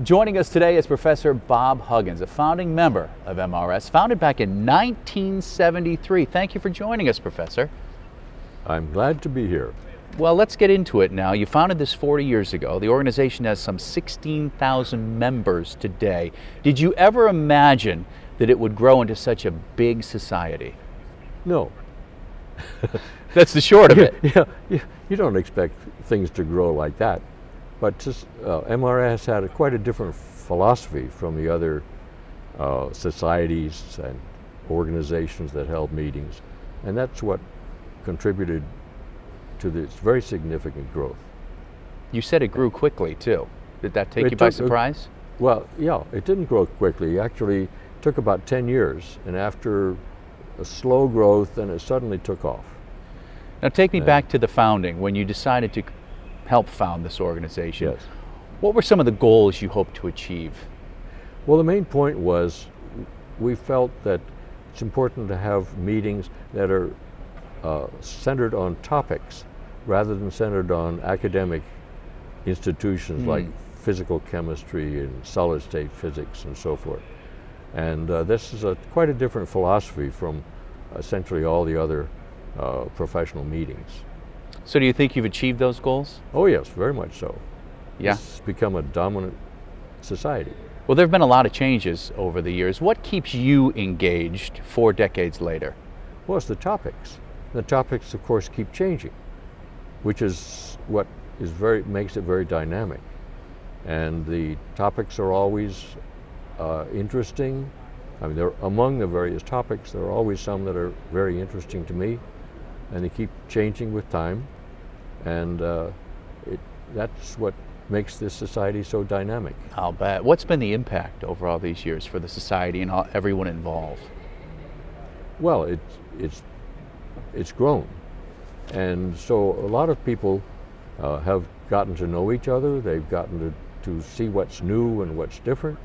Joining us today is Professor Bob Huggins, a founding member of MRS, founded back in 1973. Thank you for joining us, Professor. I'm glad to be here. Well, let's get into it now. You founded this 40 years ago. The organization has some 16,000 members today. Did you ever imagine that it would grow into such a big society? No. That's the short of it. Yeah, you don't expect things to grow like that. But just, MRS had quite a different philosophy from the other societies and organizations that held meetings. And that's what contributed to this very significant growth. You said it grew quickly, too. Did that take you by surprise? Well, yeah, it didn't grow quickly. Actually, it took about 10 years. And after a slow growth, then it suddenly took off. Now take me back to the founding, when you decided to help found this organization. Yes. What were some of the goals you hoped to achieve? Well, the main point was we felt that it's important to have meetings that are centered on topics rather than centered on academic institutions like physical chemistry and solid state physics and so forth. And this is quite a different philosophy from essentially all the other professional meetings. So do you think you've achieved those goals? Oh yes, very much so. Yeah. It's become a dominant society. Well, there have been a lot of changes over the years. What keeps you engaged 4 decades later? Well, it's the topics. The topics, of course, keep changing, which is what makes it very dynamic. And the topics are always interesting. I mean, among the various topics, there are always some that are very interesting to me, and they keep changing with time. And that's what makes this society so dynamic. I'll bet. What's been the impact over all these years for the society and everyone involved? Well, it's grown. And so a lot of people have gotten to know each other. They've gotten to see what's new and what's different.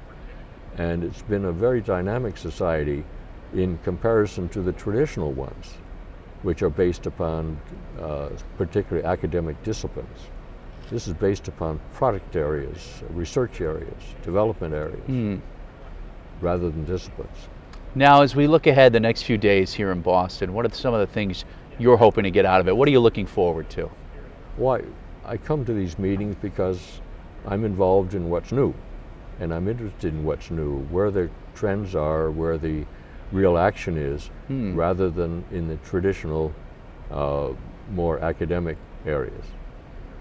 And it's been a very dynamic society in comparison to the traditional ones, which are based upon particularly academic disciplines. This is based upon product areas, research areas, development areas, rather than disciplines. Now, as we look ahead the next few days here in Boston, what are some of the things you're hoping to get out of it? What are you looking forward to? Well, I come to these meetings because I'm involved in what's new, and I'm interested in what's new, where the trends are, where the real action is, rather than in the traditional, more academic areas.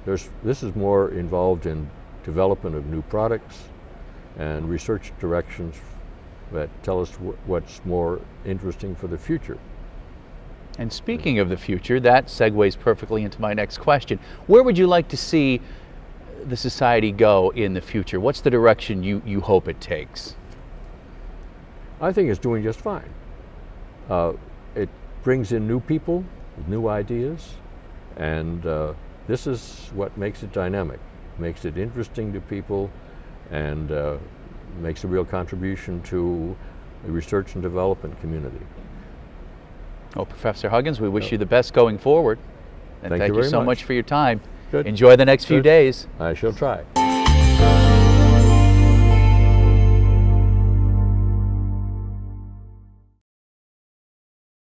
This is more involved in development of new products and research directions that tell us what's more interesting for the future. And speaking of the future, that segues perfectly into my next question. Where would you like to see the society go in the future? What's the direction you hope it takes? I think it's doing just fine. It brings in new people, new ideas, and this is what makes it dynamic, makes it interesting to people, and makes a real contribution to the research and development community. Well, Professor Huggins, we wish you the best going forward. And thank you so much for your time. Good. Enjoy the next few days. I shall try.